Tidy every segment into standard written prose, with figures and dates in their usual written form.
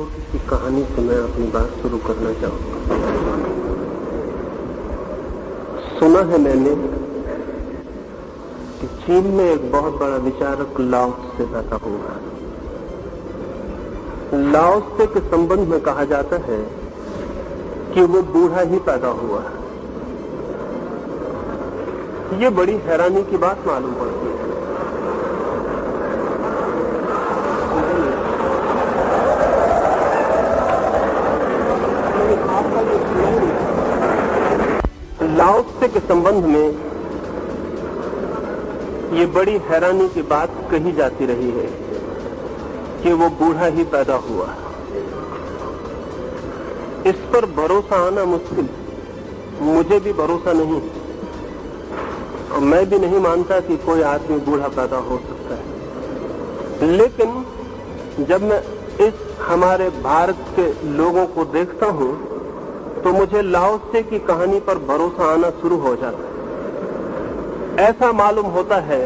छोटी सी कहानी से मैं अपनी बात शुरू करना चाहूंगा। सुना है मैंने कि चीन में एक बहुत बड़ा विचारक लाओ से पैदा हुआ। लाओ से के संबंध में कहा जाता है कि वो बूढ़ा ही पैदा हुआ। ये बड़ी हैरानी की बात मालूम पड़ती है। लाओ से के संबंध में ये बड़ी हैरानी की बात कही जाती रही है कि वो बूढ़ा ही पैदा हुआ। इस पर भरोसा आना मुश्किल, मुझे भी भरोसा नहीं और मैं भी नहीं मानता कि कोई आदमी बूढ़ा पैदा हो सकता है। लेकिन जब मैं इस हमारे भारत के लोगों को देखता हूं तो मुझे लाओ से की कहानी पर भरोसा आना शुरू हो जाता है। ऐसा मालूम होता है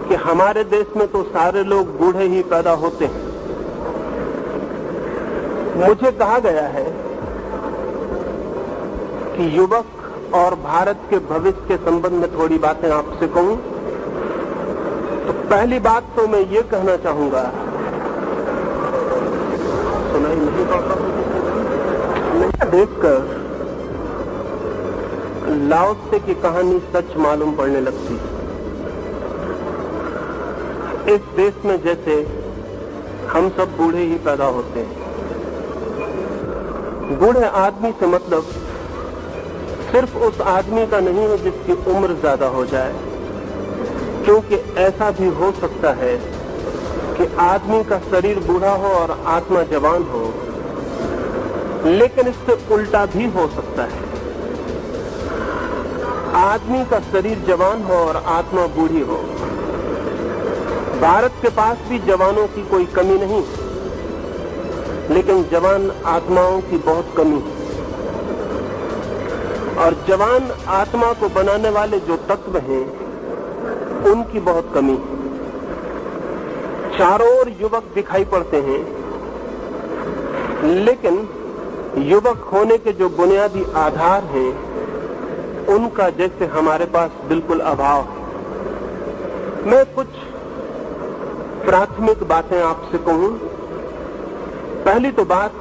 कि हमारे देश में तो सारे लोग बूढ़े ही पैदा होते हैं। मुझे कहा गया है कि युवक और भारत के भविष्य के संबंध में थोड़ी बातें आपसे कहूं तो पहली बात तो मैं ये कहना चाहूंगा, सुनाई नहीं पाता देखकर लाओ से की कहानी सच मालूम पड़ने लगती है। इस देश में जैसे हम सब बूढ़े ही पैदा होते हैं। बूढ़े आदमी से मतलब सिर्फ उस आदमी का नहीं है जिसकी उम्र ज्यादा हो जाए, क्योंकि ऐसा भी हो सकता है कि आदमी का शरीर बूढ़ा हो और आत्मा जवान हो। लेकिन इससे उल्टा भी हो सकता है, आदमी का शरीर जवान हो और आत्मा बूढ़ी हो। भारत के पास भी जवानों की कोई कमी नहीं, लेकिन जवान आत्माओं की बहुत कमी है। और जवान आत्मा को बनाने वाले जो तत्व हैं उनकी बहुत कमी है। चारों ओर युवक दिखाई पड़ते हैं, लेकिन युवक होने के जो बुनियादी आधार हैं उनका जैसे हमारे पास बिल्कुल अभाव है। मैं कुछ प्राथमिक बातें आपसे कहूं। पहली तो बात,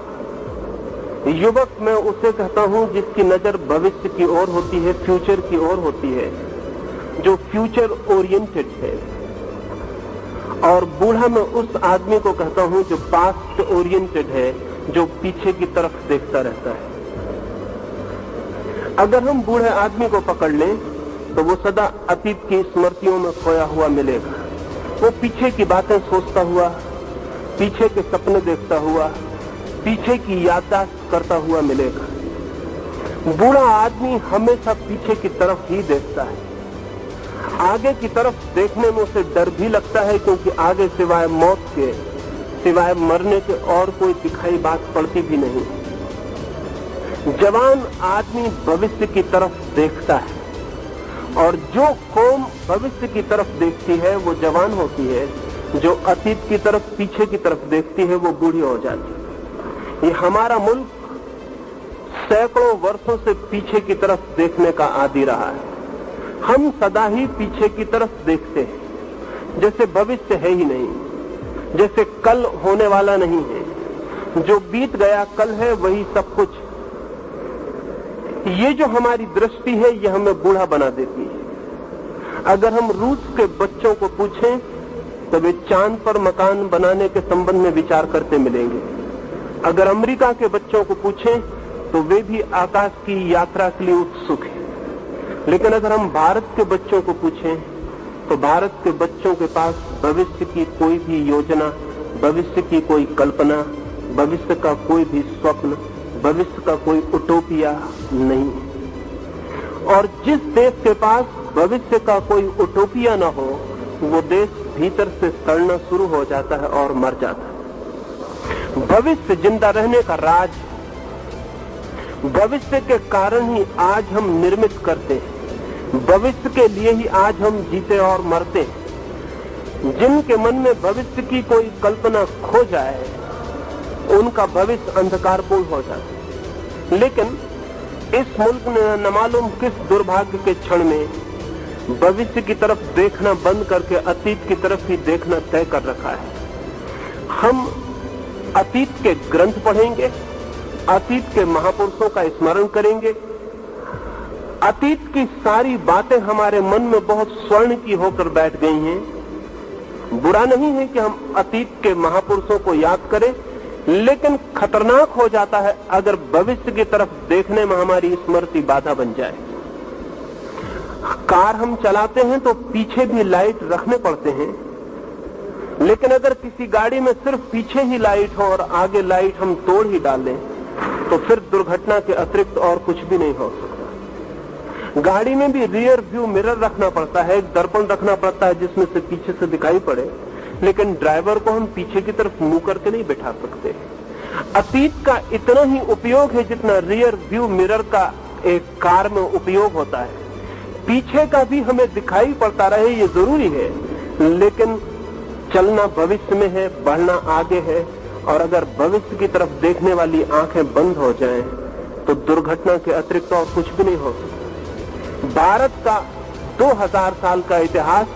युवक मैं उसे कहता हूं जिसकी नजर भविष्य की ओर होती है, फ्यूचर की ओर होती है, जो फ्यूचर ओरिएंटेड है। और बूढ़ा मैं उस आदमी को कहता हूं जो पास्ट ओरिएंटेड है, जो पीछे की तरफ देखता रहता है। अगर हम बूढ़े आदमी को पकड़ लें तो वो सदा अतीत की स्मृतियों में खोया हुआ मिलेगा। वो पीछे की बातें सोचता हुआ, पीछे के सपने देखता हुआ, पीछे की याददाश्त करता हुआ मिलेगा। बूढ़ा आदमी हमेशा पीछे की तरफ ही देखता है। आगे की तरफ देखने में उसे डर भी लगता है, क्योंकि आगे सिवाय मौत के, सिवाय मरने के और कोई दिखाई बात पड़ती भी नहीं। जवान आदमी भविष्य की तरफ देखता है, और जो कौम भविष्य की तरफ देखती है वो जवान होती है, जो अतीत की तरफ, पीछे की तरफ देखती है वो बूढ़ी हो जाती है। ये हमारा मुल्क सैकड़ों वर्षों से पीछे की तरफ देखने का आदी रहा है। हम सदा ही पीछे की तरफ देखते हैं, जैसे भविष्य है ही नहीं, जैसे कल होने वाला नहीं है। जो बीत गया कल है वही सब कुछ। ये जो हमारी दृष्टि है ये हमें बूढ़ा बना देती है। अगर हम रूस के बच्चों को पूछें तो वे चांद पर मकान बनाने के संबंध में विचार करते मिलेंगे। अगर अमेरिका के बच्चों को पूछें तो वे भी आकाश की यात्रा के लिए उत्सुक हैं। लेकिन अगर हम भारत के बच्चों को पूछें तो भारत के बच्चों के पास भविष्य की कोई भी योजना, भविष्य की कोई कल्पना, भविष्य का कोई भी स्वप्न, भविष्य का कोई उटोपिया नहीं। और जिस देश के पास भविष्य का कोई उटोपिया न हो वो देश भीतर से सड़ना शुरू हो जाता है और मर जाता है। भविष्य जिंदा रहने का राज, भविष्य के कारण ही आज हम निर्मित करते हैं, भविष्य के लिए ही आज हम जीते और मरते हैं। जिनके मन में भविष्य की कोई कल्पना खो जाए उनका भविष्य अंधकारपूर्ण हो जाता है। लेकिन इस मुल्क ने न मालूम किस दुर्भाग्य के क्षण में भविष्य की तरफ देखना बंद करके अतीत की तरफ ही देखना तय कर रखा है। हम अतीत के ग्रंथ पढ़ेंगे, अतीत के महापुरुषों का स्मरण करेंगे, अतीत की सारी बातें हमारे मन में बहुत स्वर्ण की होकर बैठ गई हैं। बुरा नहीं है कि हम अतीत के महापुरुषों को याद करें, लेकिन खतरनाक हो जाता है अगर भविष्य की तरफ देखने में हमारी स्मृति बाधा बन जाए। कार हम चलाते हैं तो पीछे भी लाइट रखने पड़ते हैं, लेकिन अगर किसी गाड़ी में सिर्फ पीछे ही लाइट हो और आगे लाइट हम तोड़ ही डालें तो फिर दुर्घटना के अतिरिक्त और कुछ भी नहीं हो सकता। गाड़ी में भी रियर व्यू मिरर रखना पड़ता है, एक दर्पण रखना पड़ता है जिसमें से पीछे से दिखाई पड़े, लेकिन ड्राइवर को हम पीछे की तरफ मुंह करके नहीं बैठा सकते। अतीत का इतना ही उपयोग है जितना रियर व्यू मिरर का एक कार में उपयोग होता है। पीछे का भी हमें दिखाई पड़ता रहे ये जरूरी है, लेकिन चलना भविष्य में है, बढ़ना आगे है, और अगर भविष्य की तरफ देखने वाली आंखें बंद हो जाएं तो दुर्घटना के अतिरिक्त और कुछ भी नहीं हो सकता। भारत का 2000 साल का इतिहास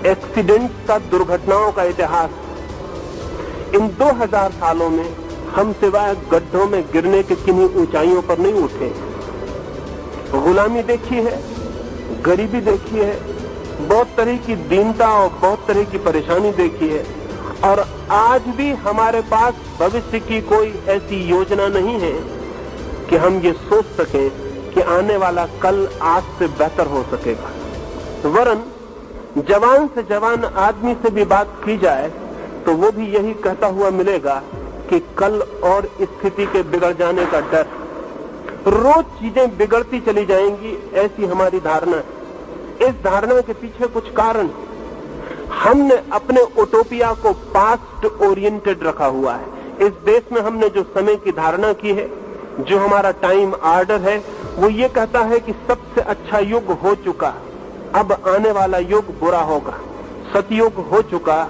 एक्सीडेंट का, दुर्घटनाओं का इतिहास। इन 2000 सालों में हम सिवाय गड्ढों में गिरने के किन्हीं ऊंचाइयों पर नहीं उठे। गुलामी देखी है, गरीबी देखी है, बहुत तरह की दीनता और बहुत तरह की परेशानी देखी है, और आज भी हमारे पास भविष्य की कोई ऐसी योजना नहीं है कि हम ये सोच सकें कि आने वाला कल आज से बेहतर हो सकेगा। वरन जवान से जवान आदमी से भी बात की जाए तो वो भी यही कहता हुआ मिलेगा कि कल और स्थिति के बिगड़ जाने का डर, रोज चीजें बिगड़ती चली जाएंगी, ऐसी हमारी धारणा है। इस धारणा के पीछे कुछ कारण, हमने अपने उटोपिया को पास्ट ओरिएंटेड रखा हुआ है। इस देश में हमने जो समय की धारणा की है, जो हमारा टाइम ऑर्डर है, वो ये कहता है कि सबसे अच्छा युग हो चुका, अब आने वाला युग बुरा होगा। सतयुग हो चुका,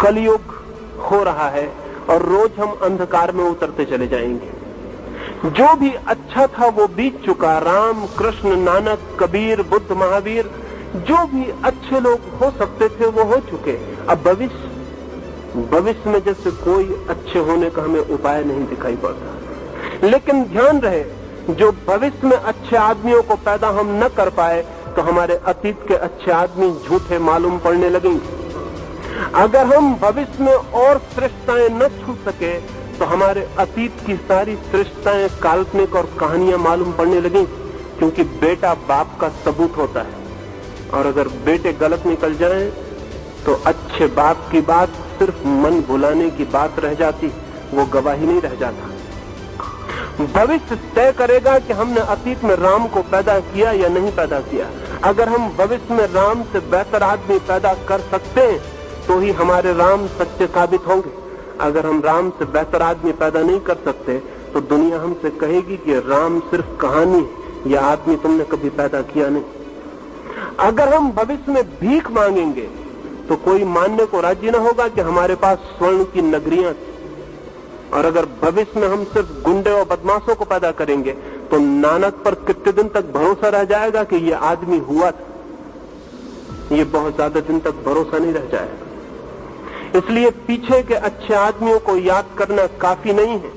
कलयुग हो रहा है, और रोज हम अंधकार में उतरते चले जाएंगे। जो भी अच्छा था वो बीत चुका। राम, कृष्ण, नानक, कबीर, बुद्ध, महावीर, जो भी अच्छे लोग हो सकते थे वो हो चुके। अब भविष्य में जैसे कोई अच्छे होने का हमें उपाय नहीं दिखाई पड़ता। लेकिन ध्यान रहे, जो भविष्य में अच्छे आदमियों को पैदा हम न कर पाए तो हमारे अतीत के अच्छे आदमी झूठे मालूम पड़ने लगेंगे। अगर हम भविष्य में और श्रेष्ठताएं न छू सके तो हमारे अतीत की सारी श्रेष्ठताएं काल्पनिक और कहानियां मालूम पड़ने लगेंगी, क्योंकि बेटा बाप का सबूत होता है, और अगर बेटे गलत निकल जाएं तो अच्छे बाप की बात सिर्फ मन भुलाने की बात रह जाती, वो गवाही नहीं रह जाता। भविष्य तय करेगा कि हमने अतीत में राम को पैदा किया या नहीं पैदा किया। अगर हम भविष्य में राम से बेहतर आदमी पैदा कर सकते हैं तो ही हमारे राम सच्चे साबित होंगे। अगर हम राम से बेहतर आदमी पैदा नहीं कर सकते तो दुनिया हमसे कहेगी कि राम सिर्फ कहानी है, यह आदमी तुमने कभी पैदा किया नहीं। अगर हम भविष्य में भीख मांगेंगे तो कोई मानने को राजी न होगा कि हमारे पास स्वर्ण की नगरियां थी, और अगर भविष्य में हम सिर्फ गुंडे और बदमाशों को पैदा करेंगे तो नानक पर कितने दिन तक भरोसा रह जाएगा कि ये आदमी हुआ था। ये बहुत ज्यादा दिन तक भरोसा नहीं रह जाएगा। इसलिए पीछे के अच्छे आदमियों को याद करना काफी नहीं है।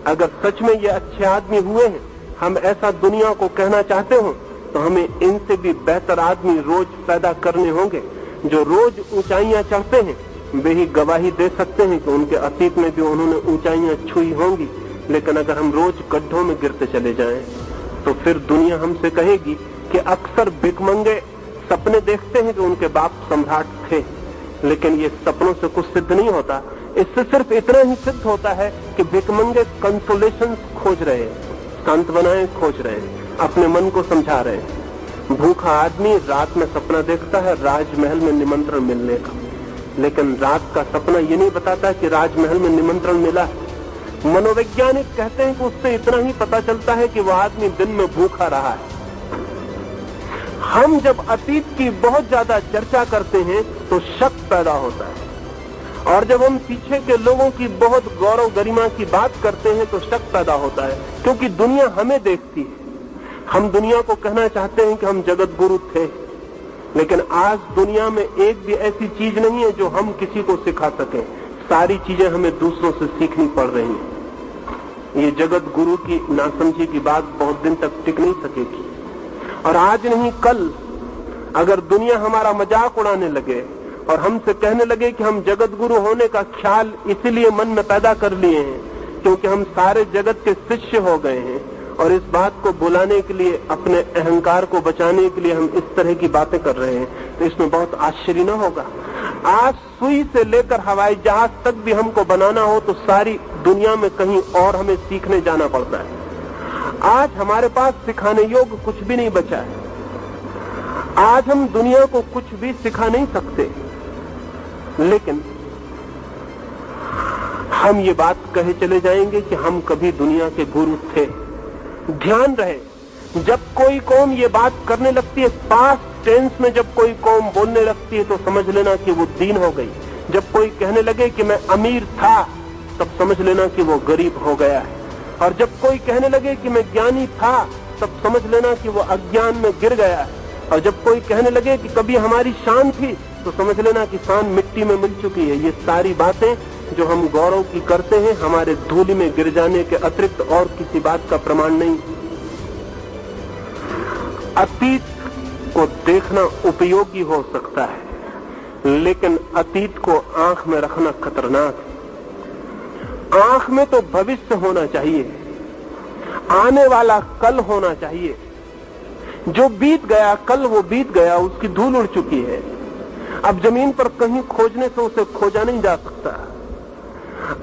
अगर सच में ये अच्छे आदमी हुए हैं, हम ऐसा दुनिया को कहना चाहते हो, तो हमें इनसे भी बेहतर आदमी रोज पैदा करने होंगे। जो रोज ऊंचाइयां चढ़ते हैं वे ही गवाही दे सकते हैं कि उनके अतीत में भी उन्होंने ऊंचाइयां छुई होंगी। लेकिन अगर हम रोज गड्ढों में गिरते चले जाएं तो फिर दुनिया हमसे कहेगी कि अक्सर भिखमंगे सपने देखते हैं कि उनके बाप सम्राट थे, लेकिन ये सपनों से कुछ सिद्ध नहीं होता। इससे सिर्फ इतना ही सिद्ध होता है कि भिखमंगे कंसोलेशन खोज रहे हैं, सांत्वनाएं खोज रहे हैं, अपने मन को समझा रहे हैं। भूखा आदमी रात में सपना देखता है राजमहल में निमंत्रण मिलने का, लेकिन रात का सपना ये नहीं बताता कि राजमहल में निमंत्रण मिला है। मनोवैज्ञानिक कहते हैं कि उससे इतना ही पता चलता है कि वह आदमी दिन में भूखा रहा है। हम जब अतीत की बहुत ज्यादा चर्चा करते हैं तो शक पैदा होता है, और जब हम पीछे के लोगों की बहुत गौरव गरिमा की बात करते हैं तो शक पैदा होता है, क्योंकि दुनिया हमें देखती है। हम दुनिया को कहना चाहते हैं कि हम जगत गुरु थे, लेकिन आज दुनिया में एक भी ऐसी चीज नहीं है जो हम किसी को सिखा सकें। सारी चीजें हमें दूसरों से सीखनी पड़ रही हैं। ये जगत गुरु की नासमझी की बात बहुत दिन तक टिक नहीं सकेगी, और आज नहीं कल अगर दुनिया हमारा मजाक उड़ाने लगे और हमसे कहने लगे कि हम जगत गुरु होने का ख्याल इसीलिए मन में पैदा कर लिए हैं क्योंकि हम सारे जगत के शिष्य हो गए हैं, और इस बात को बुलाने के लिए, अपने अहंकार को बचाने के लिए हम इस तरह की बातें कर रहे हैं, तो इसमें बहुत आश्चर्य न होगा। आज सुई से लेकर हवाई जहाज तक भी हमको बनाना हो तो सारी दुनिया में कहीं और हमें सीखने जाना पड़ता है। आज हमारे पास सिखाने योग्य कुछ भी नहीं बचा है। आज हम दुनिया को कुछ भी सिखा नहीं सकते, लेकिन हम ये बात कहे चले जाएंगे कि हम कभी दुनिया के गुरु थे। ध्यान रहे, जब कोई कौम ये बात करने लगती है, पास्ट टेंस में जब कोई कौम बोलने लगती है, तो समझ लेना कि वो दीन हो गई। जब कोई कहने लगे कि मैं अमीर था, तब समझ लेना कि वो गरीब हो गया है। और जब कोई कहने लगे कि मैं ज्ञानी था, तब समझ लेना कि वो अज्ञान में गिर गया है। और जब कोई कहने लगे कि कभी हमारी शान थी, तो समझ लेना कि शान मिट्टी में मिल चुकी है। ये सारी बातें जो हम गौरव की करते हैं, हमारे धूलि में गिर जाने के अतिरिक्त और किसी बात का प्रमाण नहीं। अतीत को देखना उपयोगी हो सकता है, लेकिन अतीत को आंख में रखना खतरनाक है। आंख में तो भविष्य होना चाहिए, आने वाला कल होना चाहिए। जो बीत गया कल, वो बीत गया, उसकी धूल उड़ चुकी है। अब जमीन पर कहीं खोजने से उसे खोजा नहीं जा सकता।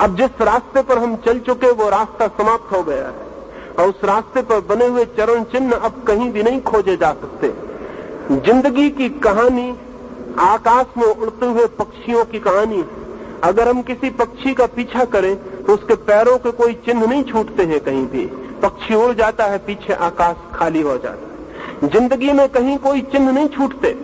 अब जिस रास्ते पर हम चल चुके, वो रास्ता समाप्त हो गया है, और उस रास्ते पर बने हुए चरण चिन्ह अब कहीं भी नहीं खोजे जा सकते। जिंदगी की कहानी आकाश में उड़ते हुए पक्षियों की कहानी। अगर हम किसी पक्षी का पीछा करें तो उसके पैरों के कोई चिन्ह नहीं छूटते हैं कहीं भी। पक्षी उड़ जाता है, पीछे आकाश खाली हो जाता है। जिंदगी में कहीं कोई चिन्ह नहीं छूटते,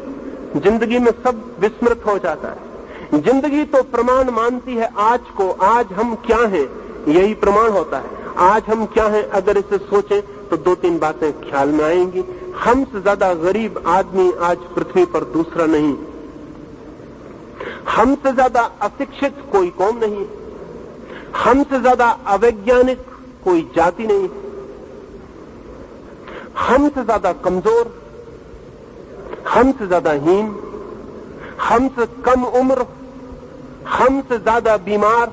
जिंदगी में सब विस्मृत हो जाता है। जिंदगी तो प्रमाण मानती है आज को, आज हम क्या हैं, यही प्रमाण होता है। आज हम क्या हैं, अगर इसे सोचें तो दो तीन बातें ख्याल में आएंगी। हमसे ज्यादा गरीब आदमी आज पृथ्वी पर दूसरा नहीं, हमसे ज्यादा अशिक्षित कोई कौम नहीं, हमसे ज्यादा अवैज्ञानिक कोई जाति नहीं, हमसे ज्यादा कमजोर, हमसे ज्यादा हीन, हमसे कम उम्र, हमसे ज्यादा बीमार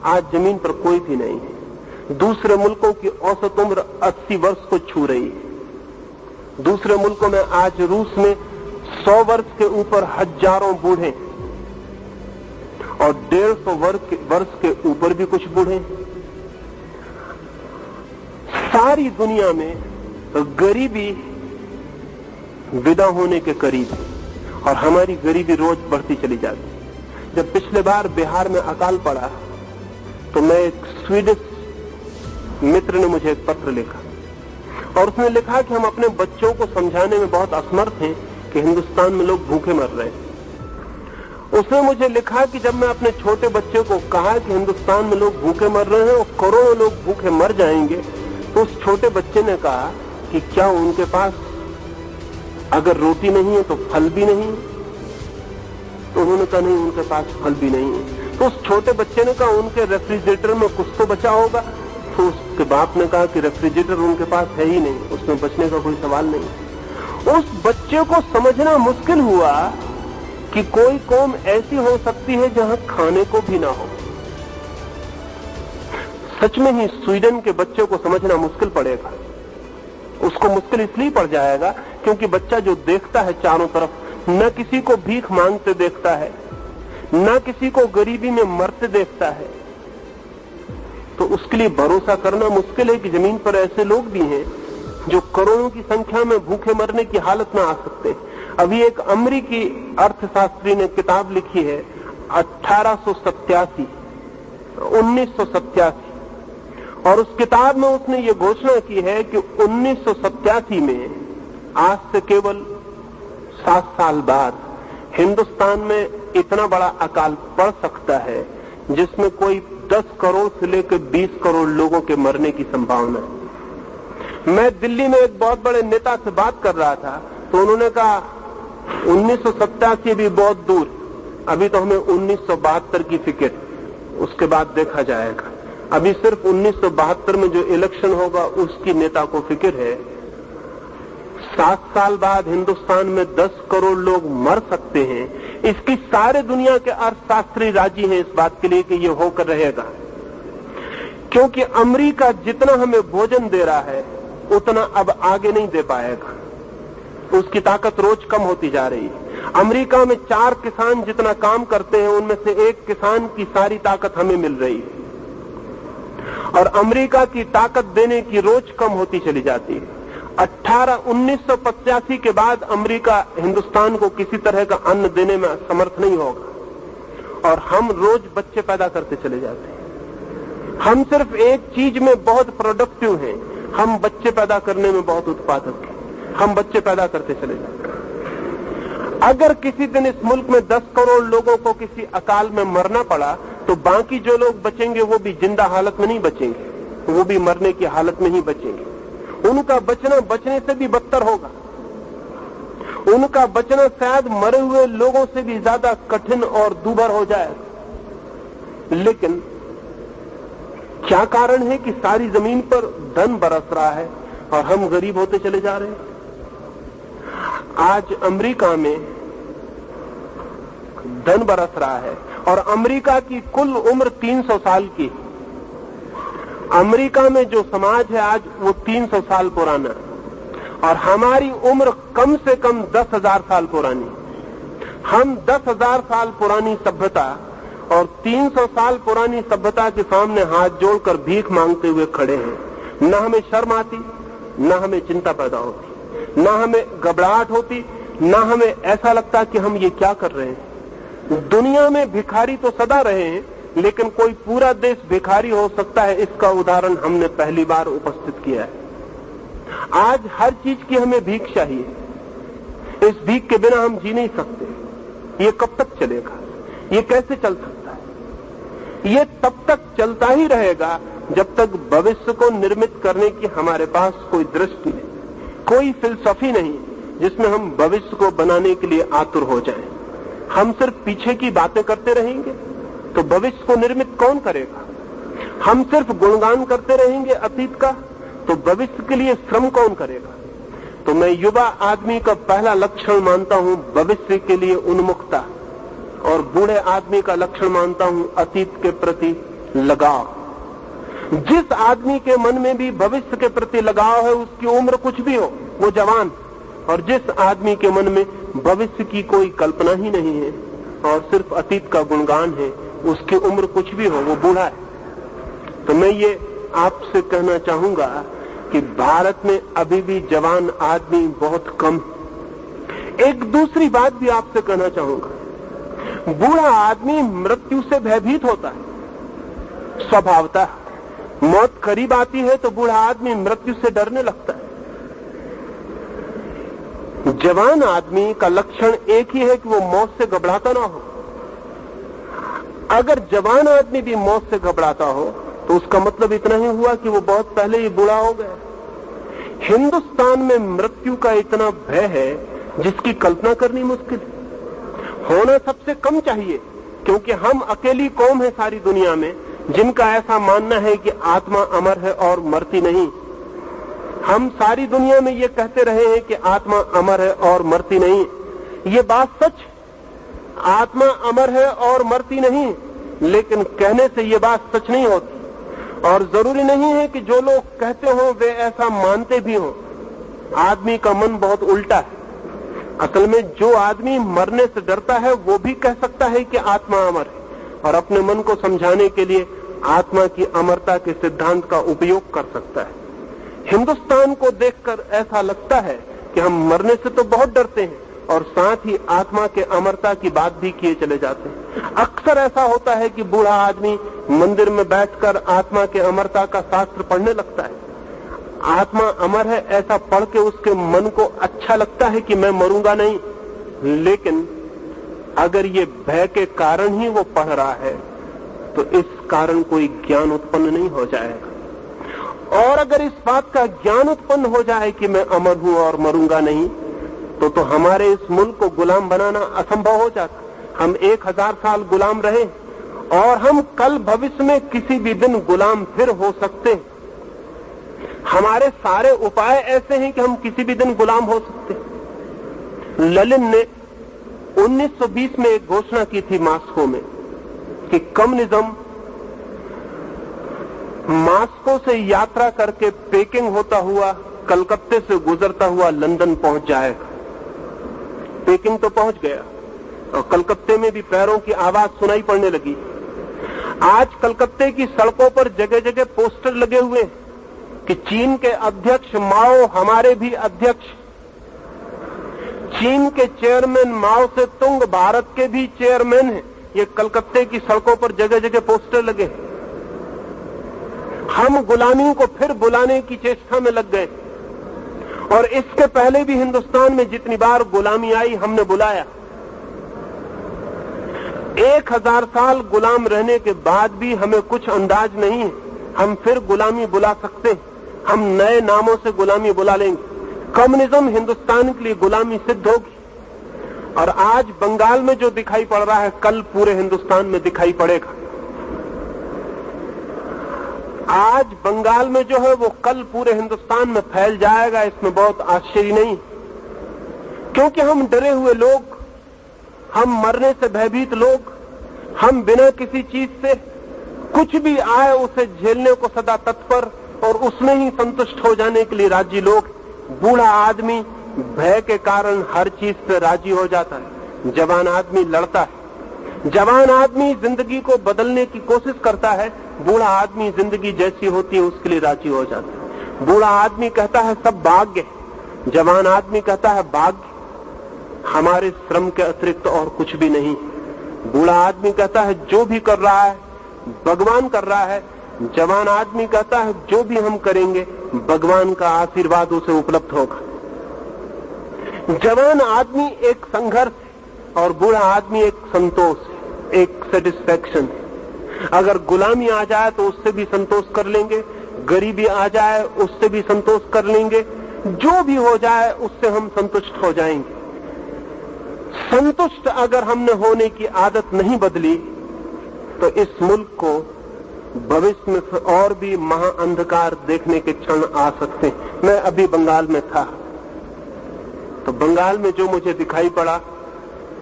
आज जमीन पर कोई भी नहीं है। दूसरे मुल्कों की औसत उम्र 80 वर्ष को छू रही है। दूसरे मुल्कों में आज रूस में 100 वर्ष के ऊपर हजारों बूढ़े, और 150 वर्ष के ऊपर भी कुछ बूढ़े। सारी दुनिया में गरीबी विदा होने के करीब, और हमारी गरीबी रोज बढ़ती चली जाती। जब पिछले बार बिहार में अकाल पड़ा, तो मैं एक स्वीडिश मित्र ने मुझे एक पत्र लिखा, और उसने लिखा कि हम अपने बच्चों को समझाने में बहुत असमर्थ हैं कि हिंदुस्तान में लोग भूखे मर रहे हैं। उसने मुझे लिखा कि जब मैं अपने छोटे बच्चे को कहा कि हिंदुस्तान में लोग भूखे मर रहे हैं और करोड़ों लोग भूखे मर जाएंगे, तो उस छोटे बच्चे ने कहा कि क्या उनके पास अगर रोटी नहीं है तो फल भी नहीं? तो उन्होंने कहा नहीं, उनके पास फल भी नहीं है। तो उस छोटे बच्चे ने कहा उनके रेफ्रिजरेटर में कुछ तो बचा होगा। तो उसके बाप ने कहा कि रेफ्रिजरेटर उनके पास है ही नहीं, उसमें बचने का कोई सवाल नहीं। उस बच्चे को समझना मुश्किल हुआ कि कोई कौम ऐसी हो सकती है जहां खाने को भी ना हो। सच में ही स्वीडन के बच्चे को समझना मुश्किल पड़ेगा। उसको मुश्किल इसलिए पड़ जाएगा क्योंकि बच्चा जो देखता है चारों तरफ, न किसी को भीख मांगते देखता है, न किसी को गरीबी में मरते देखता है, तो उसके लिए भरोसा करना मुश्किल है कि जमीन पर ऐसे लोग भी हैं जो करोड़ों की संख्या में भूखे मरने की हालत में आ सकते। अभी एक अमेरिकी अर्थशास्त्री ने किताब लिखी है 1987, और उस किताब में उसने ये घोषणा की है कि 1987 में, आज से केवल 7 साल बाद, हिंदुस्तान में इतना बड़ा अकाल पड़ सकता है जिसमें कोई 10 करोड़ से लेकर 20 करोड़ लोगों के मरने की संभावना है। मैं दिल्ली में एक बहुत बड़े नेता से बात कर रहा था तो उन्होंने कहा 1987 भी बहुत दूर, अभी तो हमें 1972 की फिक्र, उसके बाद देखा जाएगा। अभी सिर्फ 1972 में जो इलेक्शन होगा उसकी नेता को फिक्र है। 7 साल बाद हिंदुस्तान में 10 करोड़ लोग मर सकते हैं, इसकी सारे दुनिया के अर्थशास्त्री राजी हैं इस बात के लिए कि ये होकर रहेगा, क्योंकि अमेरिका जितना हमें भोजन दे रहा है उतना अब आगे नहीं दे पाएगा, उसकी ताकत रोज कम होती जा रही है। अमेरिका में 4 किसान जितना काम करते हैं उनमें से 1 किसान की सारी ताकत हमें मिल रही है, और अमेरिका की ताकत देने की रोज कम होती चली जाती है। 1985 के बाद अमेरिका हिंदुस्तान को किसी तरह का अन्न देने में समर्थ नहीं होगा, और हम रोज बच्चे पैदा करते चले जाते हैं। हम सिर्फ एक चीज में बहुत प्रोडक्टिव हैं, हम बच्चे पैदा करने में बहुत उत्पादक हैं, हम बच्चे पैदा करते चले जाते हैं। अगर किसी दिन इस मुल्क में 10 करोड़ लोगों को किसी अकाल में मरना पड़ा तो बाकी जो लोग बचेंगे वो भी जिंदा हालत में नहीं बचेंगे, वो भी मरने की हालत में ही बचेंगे। उनका बचना बचने से भी बदतर होगा, उनका बचना शायद मरे हुए लोगों से भी ज्यादा कठिन और दूभर हो जाएगा। लेकिन क्या कारण है कि सारी जमीन पर धन बरस रहा है और हम गरीब होते चले जा रहे हैं? आज अमेरिका में धन बरस रहा है और अमेरिका की कुल उम्र 300 साल की। अमेरिका में जो समाज है आज वो 300 साल पुराना, और हमारी उम्र कम से कम 10,000 साल पुरानी। हम 10,000 साल पुरानी सभ्यता और 300 साल पुरानी सभ्यता के सामने हाथ जोड़कर भीख मांगते हुए खड़े हैं। न हमें शर्म आती, न हमें चिंता पैदा होती, न हमें घबराहट होती, न हमें ऐसा लगता कि हम ये क्या कर रहे हैं। दुनिया में भिखारी तो सदा रहे हैं, लेकिन कोई पूरा देश भिखारी हो सकता है, इसका उदाहरण हमने पहली बार उपस्थित किया है। आज हर चीज की हमें भीख चाहिए, इस भीख के बिना हम जी नहीं सकते। ये कब तक चलेगा? ये कैसे चल सकता है? ये तब तक चलता ही रहेगा जब तक भविष्य को निर्मित करने की हमारे पास कोई दृष्टि नहीं, कोई फिलसफी नहीं जिसमें हम भविष्य को बनाने के लिए आतुर हो जाएं। हम सिर्फ पीछे की बातें करते रहेंगे तो भविष्य को निर्मित कौन करेगा? हम सिर्फ गुणगान करते रहेंगे अतीत का तो भविष्य के लिए श्रम कौन करेगा? तो मैं युवा आदमी का पहला लक्षण मानता हूं भविष्य के लिए उन्मुखता, और बूढ़े आदमी का लक्षण मानता हूं अतीत के प्रति लगाव। जिस आदमी के मन में भी भविष्य के प्रति लगाव है उसकी उम्र कुछ भी हो वो जवान, और जिस आदमी के मन में भविष्य की कोई कल्पना ही नहीं है और सिर्फ अतीत का गुणगान है उसकी उम्र कुछ भी हो वो बूढ़ा है। तो मैं ये आपसे कहना चाहूंगा कि भारत में अभी भी जवान आदमी बहुत कम। एक दूसरी बात भी आपसे कहना चाहूंगा, बूढ़ा आदमी मृत्यु से भयभीत होता है स्वभावतः। मौत करीब आती है तो बूढ़ा आदमी मृत्यु से डरने लगता है। जवान आदमी का लक्षण एक ही है कि वो मौत से घबराता ना हो। अगर जवान आदमी भी मौत से घबराता हो तो उसका मतलब इतना ही हुआ कि वो बहुत पहले ही बूढ़ा हो गया। हिंदुस्तान में मृत्यु का इतना भय है जिसकी कल्पना करनी मुश्किल है। होना सबसे कम चाहिए, क्योंकि हम अकेली कौम है सारी दुनिया में जिनका ऐसा मानना है कि आत्मा अमर है और मरती नहीं। हम सारी दुनिया में ये कहते रहे हैं कि आत्मा अमर है और मरती नहीं। ये बात सच, आत्मा अमर है और मरती नहीं, लेकिन कहने से ये बात सच नहीं होती। और जरूरी नहीं है कि जो लोग कहते हो वे ऐसा मानते भी हो। आदमी का मन बहुत उल्टा है। असल में जो आदमी मरने से डरता है वो भी कह सकता है कि आत्मा अमर है, और अपने मन को समझाने के लिए आत्मा की अमरता के सिद्धांत का उपयोग कर सकता है। हिंदुस्तान को देखकर ऐसा लगता है कि हम मरने से तो बहुत डरते हैं और साथ ही आत्मा के अमरता की बात भी किए चले जाते हैं। अक्सर ऐसा होता है कि बूढ़ा आदमी मंदिर में बैठकर आत्मा के अमरता का शास्त्र पढ़ने लगता है। आत्मा अमर है ऐसा पढ़ के उसके मन को अच्छा लगता है कि मैं मरूंगा नहीं, लेकिन अगर ये भय के कारण ही वो पढ़ रहा है तो इस कारण कोई ज्ञान उत्पन्न नहीं हो जाएगा। और अगर इस बात का ज्ञान उत्पन्न हो जाए कि मैं अमर हूं और मरूंगा नहीं, तो हमारे इस मुल्क को गुलाम बनाना असंभव हो जाता। हम 1000 साल गुलाम रहे और हम कल भविष्य में किसी भी दिन गुलाम फिर हो सकते हैं। हमारे सारे उपाय ऐसे हैं कि हम किसी भी दिन गुलाम हो सकते हैं। लेनिन ने 1920 में एक घोषणा की थी मॉस्को में कि कम्युनिज्म मॉस्को से यात्रा करके पेकिंग होता हुआ, कलकत्ते से गुजरता हुआ लंदन पहुंच जाएगा। पेकिंग तो पहुंच गया और कलकत्ते में भी पैरों की आवाज सुनाई पड़ने लगी। आज कलकत्ते की सड़कों पर जगह जगह पोस्टर लगे हुए हैं कि चीन के अध्यक्ष माओ हमारे भी अध्यक्ष, चीन के चेयरमैन माओ से तुंग भारत के भी चेयरमैन हैं। ये कलकत्ते की सड़कों पर जगह जगह पोस्टर लगे। हम गुलामी को फिर बुलाने की चेष्टा में लग गए और इसके पहले भी हिंदुस्तान में जितनी बार गुलामी आई हमने बुलाया। 1000 साल गुलाम रहने के बाद भी हमें कुछ अंदाज नहीं है, हम फिर गुलामी बुला सकते हैं। हम नए नामों से गुलामी बुला लेंगे। कम्युनिज्म हिंदुस्तान के लिए गुलामी सिद्ध होगी और आज बंगाल में जो दिखाई पड़ रहा है कल पूरे हिंदुस्तान में दिखाई पड़ेगा। आज बंगाल में जो है वो कल पूरे हिंदुस्तान में फैल जाएगा। इसमें बहुत आश्चर्य नहीं, क्योंकि हम डरे हुए लोग, हम मरने से भयभीत लोग, हम बिना किसी चीज से कुछ भी आए उसे झेलने को सदा तत्पर और उसमें ही संतुष्ट हो जाने के लिए राजी लोग। बूढ़ा आदमी भय के कारण हर चीज से राजी हो जाता है, जवान आदमी लड़ता है। जवान आदमी जिंदगी को बदलने की कोशिश करता है, बूढ़ा आदमी जिंदगी जैसी होती है उसके लिए राजी हो जाता है। बूढ़ा आदमी कहता है सब भाग्य, जवान आदमी कहता है भाग्य हमारे श्रम के अतिरिक्त और कुछ भी नहीं। बूढ़ा आदमी कहता है जो भी कर रहा है भगवान कर रहा है, जवान आदमी कहता है जो भी हम करेंगे भगवान का आशीर्वाद उसे उपलब्ध होगा। जवान आदमी एक संघर्ष और बूढ़ा आदमी एक संतोष, एक सेटिस्फैक्शन। अगर गुलामी आ जाए तो उससे भी संतोष कर लेंगे, गरीबी आ जाए उससे भी संतोष कर लेंगे, जो भी हो जाए उससे हम संतुष्ट हो जाएंगे। संतुष्ट अगर हमने होने की आदत नहीं बदली तो इस मुल्क को भविष्य में और भी महाअंधकार देखने के क्षण आ सकते हैं। मैं अभी बंगाल में था तो बंगाल में जो मुझे दिखाई पड़ा,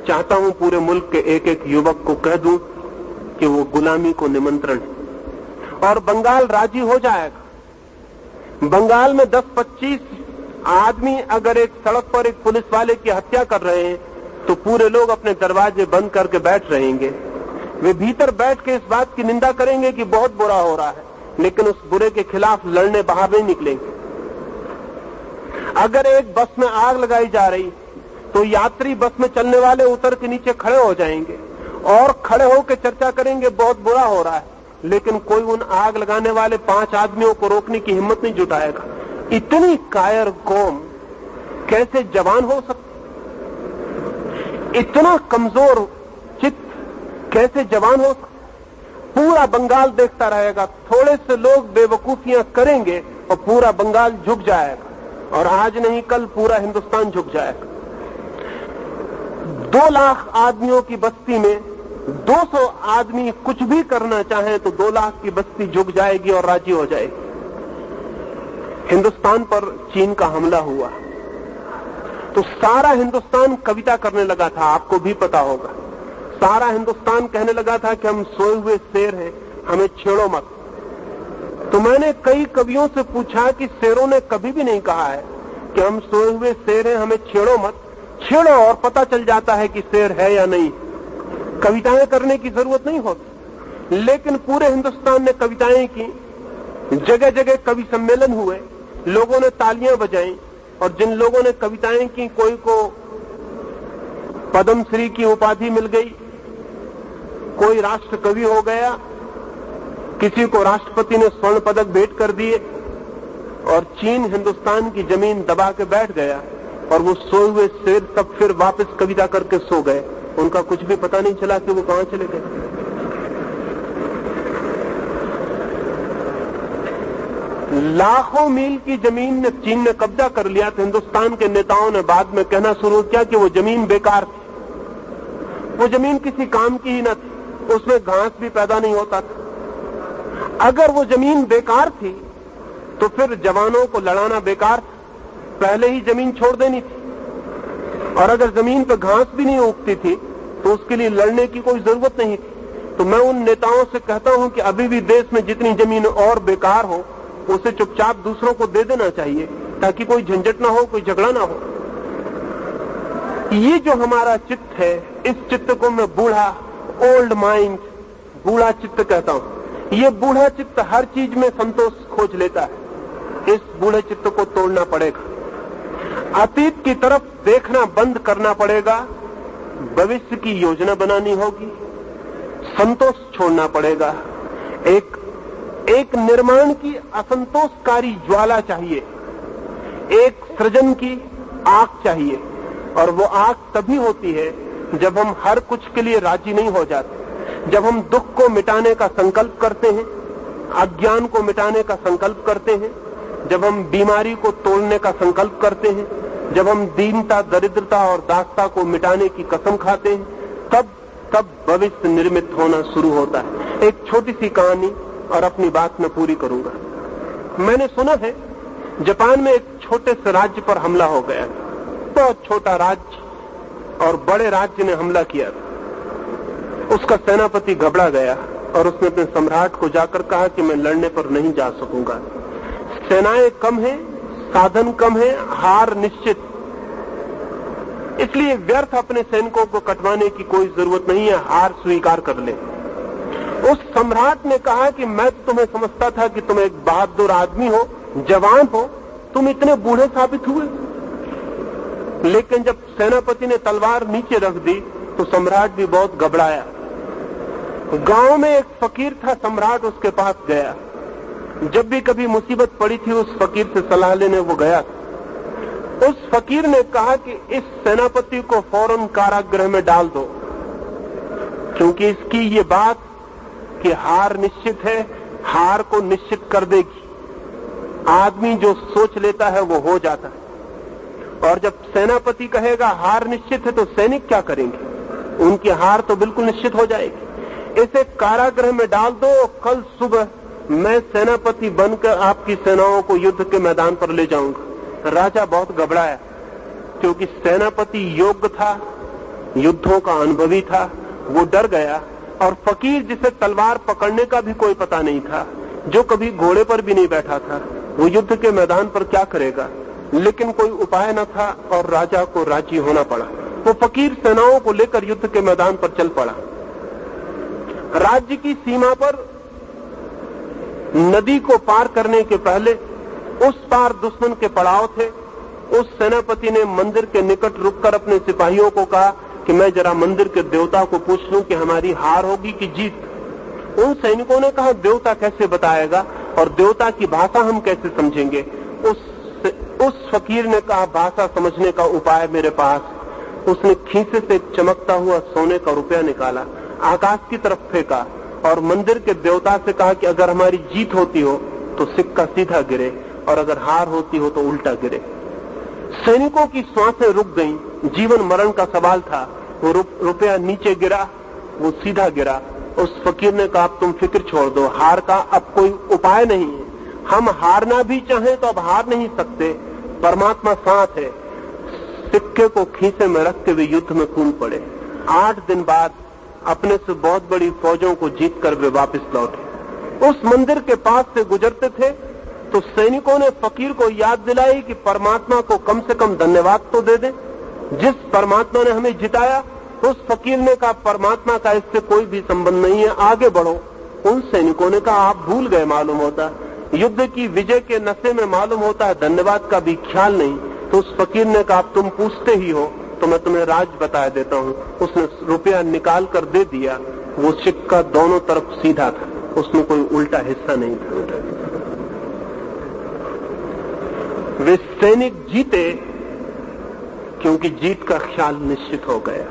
चाहता हूं पूरे मुल्क के एक एक युवक को कह दूं कि वो गुलामी को निमंत्रण है और बंगाल राजी हो जाएगा। बंगाल में 10-25 आदमी अगर एक सड़क पर एक पुलिस वाले की हत्या कर रहे हैं तो पूरे लोग अपने दरवाजे बंद करके बैठ रहेंगे। वे भीतर बैठ के इस बात की निंदा करेंगे कि बहुत बुरा हो रहा है, लेकिन उस बुरे के खिलाफ लड़ने बाहर नहीं निकलेंगे। अगर एक बस में आग लगाई जा रही तो यात्री बस में चलने वाले उतर के नीचे खड़े हो जाएंगे और खड़े होकर चर्चा करेंगे बहुत बुरा हो रहा है, लेकिन कोई उन आग लगाने वाले 5 आदमियों को रोकने की हिम्मत नहीं जुटाएगा। इतनी कायर कौम कैसे जवान हो सकती, इतना कमजोर चित्त कैसे जवान हो सकता। पूरा बंगाल देखता रहेगा, थोड़े से लोग बेवकूफियां करेंगे और पूरा बंगाल झुक जाएगा और आज नहीं कल पूरा हिंदुस्तान झुक जाएगा। 2 लाख आदमियों की बस्ती में 200 आदमी कुछ भी करना चाहें तो 2 लाख की बस्ती झुक जाएगी और राजी हो जाएगी। हिंदुस्तान पर चीन का हमला हुआ तो सारा हिंदुस्तान कविता करने लगा था, आपको भी पता होगा। सारा हिंदुस्तान कहने लगा था कि हम सोए हुए शेर हैं, हमें छेड़ो मत। तो मैंने कई कवियों से पूछा कि शेरों ने कभी भी नहीं कहा है कि हम सोए हुए शेर हैं, हमें छेड़ो मत। छेड़ो और पता चल जाता है कि शेर है या नहीं। कविताएं करने की जरूरत नहीं होती, लेकिन पूरे हिंदुस्तान ने कविताएं की, जगह जगह कवि सम्मेलन हुए, लोगों ने तालियां बजाई और जिन लोगों ने कविताएं की कोई को पद्मश्री की उपाधि मिल गई, कोई राष्ट्र कवि हो गया, किसी को राष्ट्रपति ने स्वर्ण पदक भेंट कर दिए और चीन हिंदुस्तान की जमीन दबा के बैठ गया और वो सोए हुए शेर सब फिर वापस कविता करके सो गए। उनका कुछ भी पता नहीं चला कि वो कहां चले गए। लाखों मील की जमीन ने चीन ने कब्जा कर लिया था। हिंदुस्तान के नेताओं ने बाद में कहना शुरू किया कि वो जमीन बेकार थी, वो जमीन किसी काम की ही न थी, उसमें घास भी पैदा नहीं होता था। अगर वो जमीन बेकार थी तो फिर जवानों को लड़ाना बेकार था, पहले ही जमीन छोड़ देनी थी। और अगर जमीन पर घास भी नहीं उगती थी तो उसके लिए लड़ने की कोई जरूरत नहीं थी। तो मैं उन नेताओं से कहता हूं कि अभी भी देश में जितनी जमीन और बेकार हो उसे चुपचाप दूसरों को दे देना चाहिए, ताकि कोई झंझट ना हो, कोई झगड़ा ना हो। ये जो हमारा चित्त है, इस चित्त को मैं बूढ़ा, ओल्ड माइंड, बूढ़ा चित्त कहता हूं। ये बूढ़ा चित्त हर चीज में संतोष खोज लेता है। इस बूढ़े चित्त को तोड़ना पड़ेगा, अतीत की तरफ देखना बंद करना पड़ेगा, भविष्य की योजना बनानी होगी, संतोष छोड़ना पड़ेगा। एक निर्माण की असंतोषकारी ज्वाला चाहिए, एक सृजन की आग चाहिए। और वो आग तभी होती है जब हम हर कुछ के लिए राजी नहीं हो जाते, जब हम दुख को मिटाने का संकल्प करते हैं, अज्ञान को मिटाने का संकल्प करते हैं, जब हम बीमारी को तोड़ने का संकल्प करते हैं, जब हम दीनता, दरिद्रता और दासता को मिटाने की कसम खाते हैं, तब भविष्य निर्मित होना शुरू होता है। एक छोटी सी कहानी और अपनी बात में पूरी करूंगा। मैंने सुना है जापान में एक छोटे से राज्य पर हमला हो गया, बहुत छोटा राज्य, और बड़े राज्य ने हमला किया था। उसका सेनापति घबरा गया और उसने अपने सम्राट को जाकर कहा कि मैं लड़ने पर नहीं जा सकूंगा, सेनाएं कम हैं, साधन कम है, हार निश्चित, इसलिए व्यर्थ अपने सैनिकों को कटवाने की कोई जरूरत नहीं है, हार स्वीकार कर ले। उस सम्राट ने कहा कि मैं तुम्हें समझता था कि तुम एक बहादुर आदमी हो, जवान हो, तुम इतने बूढ़े साबित हुए। लेकिन जब सेनापति ने तलवार नीचे रख दी तो सम्राट भी बहुत घबराया। गांव में एक फकीर था, सम्राट उसके पास गया। जब भी कभी मुसीबत पड़ी थी उस फकीर से सलाह लेने वो गया। उस फकीर ने कहा कि इस सेनापति को फौरन कारागृह में डाल दो, क्योंकि इसकी ये बात कि हार निश्चित है, हार को निश्चित कर देगी। आदमी जो सोच लेता है वो हो जाता है, और जब सेनापति कहेगा हार निश्चित है तो सैनिक क्या करेंगे, उनकी हार तो बिल्कुल निश्चित हो जाएगी। इसे कारागृह में डाल दो, कल सुबह मैं सेनापति बनकर आपकी सेनाओं को युद्ध के मैदान पर ले जाऊंगा। राजा बहुत घबराया, क्योंकि सेनापति योग्य था, युद्धों का अनुभवी था, वो डर गया। और फकीर जिसे तलवार पकड़ने का भी कोई पता नहीं था, जो कभी घोड़े पर भी नहीं बैठा था, वो युद्ध के मैदान पर क्या करेगा। लेकिन कोई उपाय न था और राजा को राजी होना पड़ा। वो फकीर सेनाओं को लेकर युद्ध के मैदान पर चल पड़ा। राज्य की सीमा पर नदी को पार करने के पहले उस पार दुश्मन के पड़ाव थे। उस सेनापति ने मंदिर के निकट रुककर अपने सिपाहियों को कहा कि मैं जरा मंदिर के देवता को पूछ लूं कि हमारी हार होगी कि जीत। उन सैनिकों ने कहा देवता कैसे बताएगा और देवता की भाषा हम कैसे समझेंगे। उस फकीर ने कहा भाषा समझने का उपाय मेरे पास। उसने खीसे से चमकता हुआ सोने का रुपया निकाला, आकाश की तरफ फेंका और मंदिर के देवता से कहा कि अगर हमारी जीत होती हो तो सिक्का सीधा गिरे और अगर हार होती हो तो उल्टा गिरे। सैनिकों की सांसें रुक गईं, जीवन मरण का सवाल था। वो रुपया नीचे गिरा, वो सीधा गिरा। उस फकीर ने कहा तुम फिक्र छोड़ दो, हार का अब कोई उपाय नहीं है। हम हारना भी चाहें तो अब हार नहीं सकते, परमात्मा साथ है। सिक्के को खीसे में रख के वे युद्ध में कूद पड़े। 8 दिन बाद अपने से बहुत बड़ी फौजों को जीतकर वे वापस लौटे। उस मंदिर के पास से गुजरते थे तो सैनिकों ने फकीर को याद दिलाई कि परमात्मा को कम से कम धन्यवाद तो दे दे, जिस परमात्मा ने हमें जिताया। उस फकीर ने कहा परमात्मा का इससे कोई भी संबंध नहीं है, आगे बढ़ो। उन सैनिकों ने कहा आप भूल गए, मालूम होता युद्ध की विजय के नशे में मालूम होता है धन्यवाद का भी ख्याल नहीं। तो उस फकीर ने कहा तुम पूछते ही हो तो मैं तुम्हें राज बता देता हूँ। उसने रुपया निकाल कर दे दिया। वो सिक्का दोनों तरफ सीधा था, उसमें कोई उल्टा हिस्सा नहीं था। वे सैनिक जीते क्योंकि जीत का ख्याल निश्चित हो गया।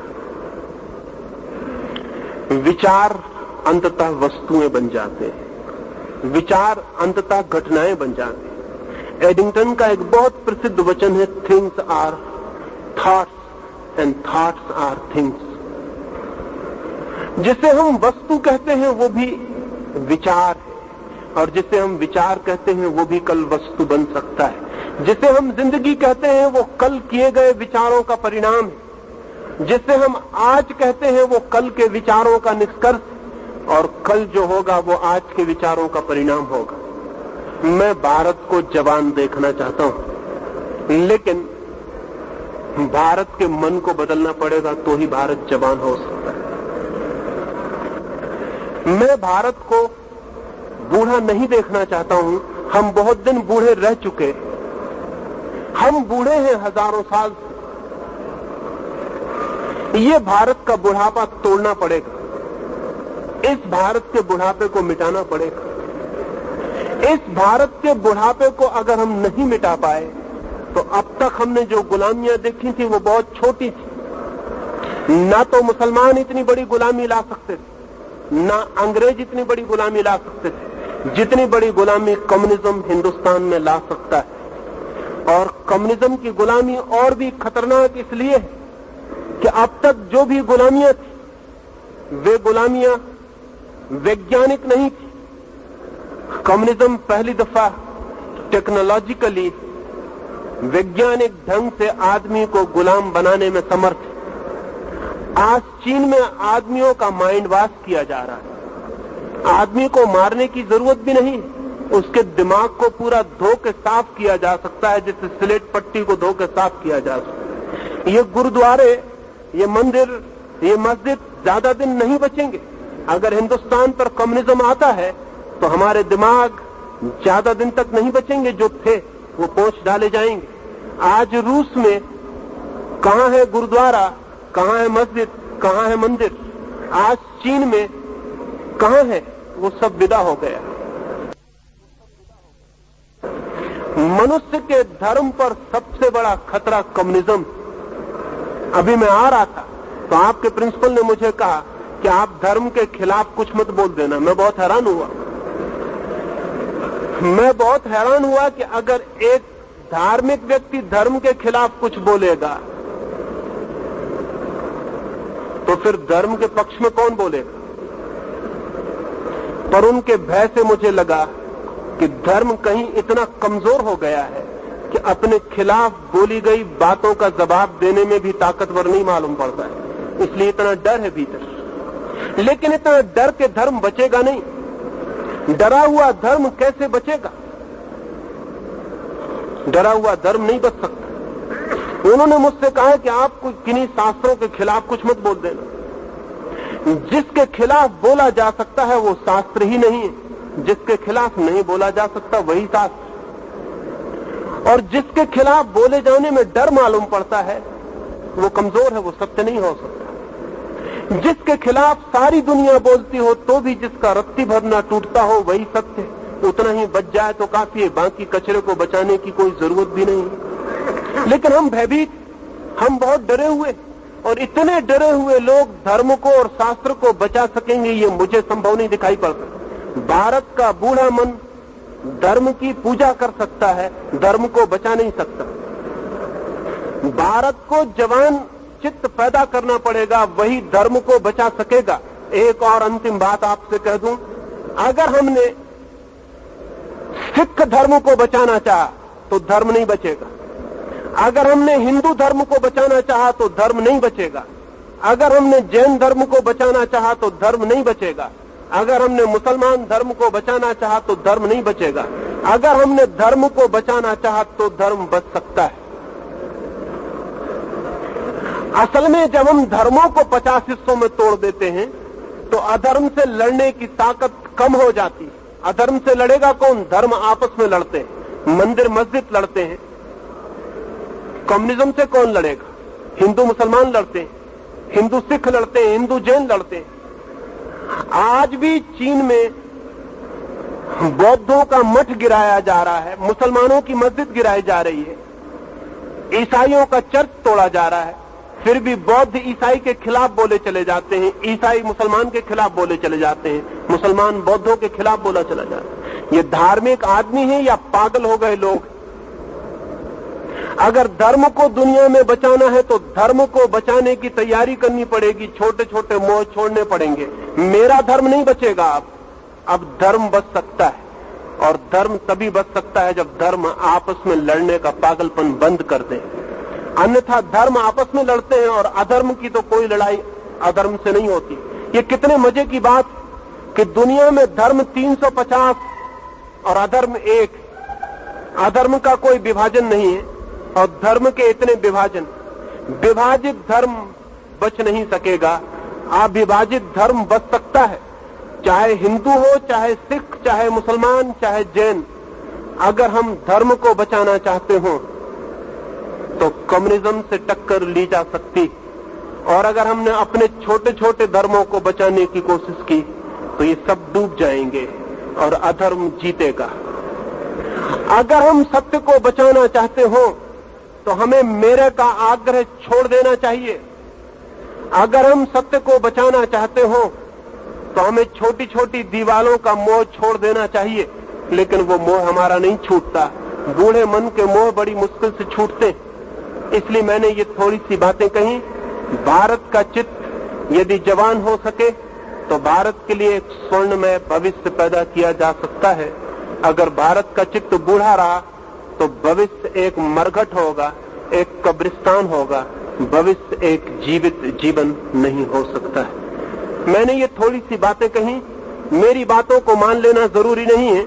विचार अंततः वस्तुएं बन जाते हैं, विचार अंततः घटनाएं बन जाते हैं। एडिंगटन का एक बहुत प्रसिद्ध वचन है, things are thoughts and thoughts are things. जिसे हम वस्तु कहते हैं वो भी विचार है, और जिसे हम विचार कहते हैं वो भी कल वस्तु बन सकता है। जिसे हम जिंदगी कहते हैं वो कल किए गए विचारों का परिणाम है। जिसे हम आज कहते हैं वो कल के विचारों का निष्कर्ष, और कल जो होगा वो आज के विचारों का परिणाम होगा। मैं भारत को जवान देखना चाहता हूं, लेकिन भारत के मन को बदलना पड़ेगा तो ही भारत जवान हो सकता है। मैं भारत को बूढ़ा नहीं देखना चाहता हूं। हम बहुत दिन बूढ़े रह चुके, हम बूढ़े हैं हजारों साल से। ये भारत का बुढ़ापा तोड़ना पड़ेगा, इस भारत के बुढ़ापे को मिटाना पड़ेगा। इस भारत के बुढ़ापे को अगर हम नहीं मिटा पाए तो अब तक हमने जो गुलामियां देखी थी वो बहुत छोटी थी। ना तो मुसलमान इतनी बड़ी गुलामी ला सकते थे, ना अंग्रेज इतनी बड़ी गुलामी ला सकते थे जितनी बड़ी गुलामी कम्युनिज्म हिंदुस्तान में ला सकता है। और कम्युनिज्म की गुलामी और भी खतरनाक इसलिए है कि अब तक जो भी गुलामियां थी वे गुलामियां वैज्ञानिक नहीं थी। कम्युनिज्म पहली दफा टेक्नोलॉजिकली वैज्ञानिक ढंग से आदमी को गुलाम बनाने में समर्थ है। आज चीन में आदमियों का माइंड वॉश किया जा रहा है। आदमी को मारने की जरूरत भी नहीं, उसके दिमाग को पूरा धो के साफ किया जा सकता है, जैसे स्लेट पट्टी को धो के साफ किया जा सकता है। ये गुरुद्वारे, ये मंदिर, ये मस्जिद ज्यादा दिन नहीं बचेंगे। अगर हिंदुस्तान पर कम्युनिज्म आता है तो हमारे दिमाग ज्यादा दिन तक नहीं बचेंगे, जो थे वो पोंछ डाले जाएंगे। आज रूस में कहां है गुरुद्वारा, कहां है मस्जिद, कहां है मंदिर? आज चीन में कहां है? वो सब विदा हो गया। मनुष्य के धर्म पर सबसे बड़ा खतरा कम्युनिज्म। अभी मैं आ रहा था तो आपके प्रिंसिपल ने मुझे कहा कि आप धर्म के खिलाफ कुछ मत बोल देना। मैं बहुत हैरान हुआ। मैं बहुत हैरान हुआ कि अगर एक धार्मिक व्यक्ति धर्म के खिलाफ कुछ बोलेगा तो फिर धर्म के पक्ष में कौन बोलेगा? पर उनके भय से मुझे लगा कि धर्म कहीं इतना कमजोर हो गया है कि अपने खिलाफ बोली गई बातों का जवाब देने में भी ताकतवर नहीं मालूम पड़ता है, इसलिए इतना डर है भीतर। लेकिन इतना डर के धर्म बचेगा नहीं। डरा हुआ धर्म कैसे बचेगा? डरा हुआ धर्म नहीं बच सकता। उन्होंने मुझसे कहा कि आप किन्हीं शास्त्रों के खिलाफ कुछ मत बोल देना। जिसके खिलाफ बोला जा सकता है वो शास्त्र ही नहीं है, जिसके खिलाफ नहीं बोला जा सकता वही शास्त्र। और जिसके खिलाफ बोले जाने में डर मालूम पड़ता है वो कमजोर है, वो सत्य नहीं हो सकता। जिसके खिलाफ सारी दुनिया बोलती हो तो भी जिसका रत्ती भर ना टूटता हो वही सत्य है। उतना ही बच जाए तो काफी है, बाकी कचरे को बचाने की कोई जरूरत भी नहीं। लेकिन हम भयभीत, हम बहुत डरे हुए, और इतने डरे हुए लोग धर्म को और शास्त्र को बचा सकेंगे ये मुझे संभव नहीं दिखाई पड़ता। भारत का बूढ़ा मन धर्म की पूजा कर सकता है, धर्म को बचा नहीं सकता। भारत को जवान चित्त पैदा करना पड़ेगा, वही धर्म को बचा सकेगा। एक और अंतिम बात आपसे कह दूं, अगर हमने सिख धर्म को बचाना चाहा तो धर्म नहीं बचेगा। अगर हमने हिंदू धर्म को बचाना चाहा तो धर्म नहीं बचेगा। अगर हमने जैन धर्म को बचाना चाहा तो धर्म नहीं बचेगा। अगर हमने मुसलमान धर्म को बचाना चाहा तो धर्म नहीं बचेगा। अगर हमने धर्म को बचाना चाहा तो धर्म बच सकता है। असल में जब हम धर्मों को 50 हिस्सों में तोड़ देते हैं तो अधर्म से लड़ने की ताकत कम हो जाती है। अधर्म से लड़ेगा कौन? धर्म आपस में लड़ते हैं, मंदिर मस्जिद लड़ते हैं। कम्युनिज्म से कौन लड़ेगा? हिंदू मुसलमान लड़ते हैं, हिंदू सिख लड़ते हैं, हिंदू जैन लड़ते हैं। आज भी चीन में बौद्धों का मठ गिराया जा रहा है, मुसलमानों की मस्जिद गिराई जा रही है, ईसाइयों का चर्च तोड़ा जा रहा है। फिर भी बौद्ध ईसाई के खिलाफ बोले चले जाते हैं, ईसाई मुसलमान के खिलाफ बोले चले जाते हैं, मुसलमान बौद्धों के खिलाफ बोला चला जाता है। ये धार्मिक आदमी है या पागल हो गए लोग? अगर धर्म को दुनिया में बचाना है तो धर्म को बचाने की तैयारी करनी पड़ेगी, छोटे छोटे मोह छोड़ने पड़ेंगे। मेरा धर्म नहीं बचेगा। अब धर्म बच सकता है, और धर्म तभी बच सकता है जब धर्म आपस में लड़ने का पागलपन बंद कर दे। अन्यथा धर्म आपस में लड़ते हैं, और अधर्म की तो कोई लड़ाई अधर्म से नहीं होती। ये कितने मजे की बात कि दुनिया में धर्म 350 और अधर्म 1। अधर्म का कोई विभाजन नहीं है और धर्म के इतने विभाजन। विभाजित धर्म बच नहीं सकेगा, अविभाजित धर्म बच सकता है। चाहे हिंदू हो, चाहे सिख, चाहे मुसलमान, चाहे जैन। अगर हम धर्म को बचाना चाहते हो तो कम्युनिज्म से टक्कर ली जा सकती, और अगर हमने अपने छोटे छोटे धर्मों को बचाने की कोशिश की तो ये सब डूब जाएंगे और अधर्म जीतेगा। अगर हम सत्य को बचाना चाहते हो तो हमें मेरे का आग्रह छोड़ देना चाहिए। अगर हम सत्य को बचाना चाहते हो तो हमें छोटी छोटी दीवालों का मोह छोड़ देना चाहिए, लेकिन वो मोह हमारा नहीं छूटता। बूढ़े मन के मोह बड़ी मुश्किल से छूटते। इसलिए मैंने ये थोड़ी सी बातें कही। भारत का चित्त यदि जवान हो सके तो भारत के लिए एक स्वर्णमय भविष्य पैदा किया जा सकता है। अगर भारत का चित्त बूढ़ा रहा तो भविष्य एक मरघट होगा, एक कब्रिस्तान होगा। भविष्य एक जीवित जीवन नहीं हो सकता है। मैंने ये थोड़ी सी बातें कही। मेरी बातों को मान लेना जरूरी नहीं है,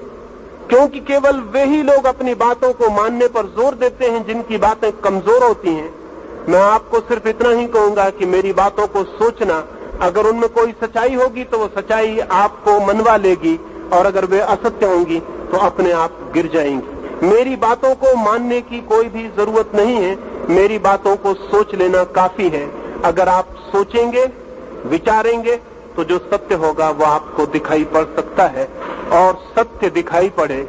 क्योंकि केवल वे ही लोग अपनी बातों को मानने पर जोर देते हैं जिनकी बातें कमजोर होती हैं। मैं आपको सिर्फ इतना ही कहूंगा कि मेरी बातों को सोचना। अगर उनमें कोई सच्चाई होगी तो वो सच्चाई आपको मनवा लेगी, और अगर वे असत्य होंगी तो अपने आप गिर जाएंगी। मेरी बातों को मानने की कोई भी जरूरत नहीं है। मेरी बातों को सोच लेना काफी है। अगर आप सोचेंगे, विचारेंगे, तो जो सत्य होगा वो आपको दिखाई पड़ सकता है, और सत्य दिखाई पड़े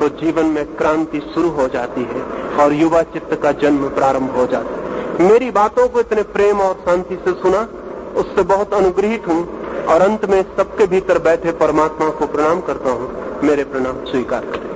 तो जीवन में क्रांति शुरू हो जाती है और युवा चित्त का जन्म प्रारंभ हो जाता है। मेरी बातों को इतने प्रेम और शांति से सुना, उससे बहुत अनुग्रहित हूँ, और अंत में सबके भीतर बैठे परमात्मा को प्रणाम करता हूँ। मेरे प्रणाम स्वीकार करें।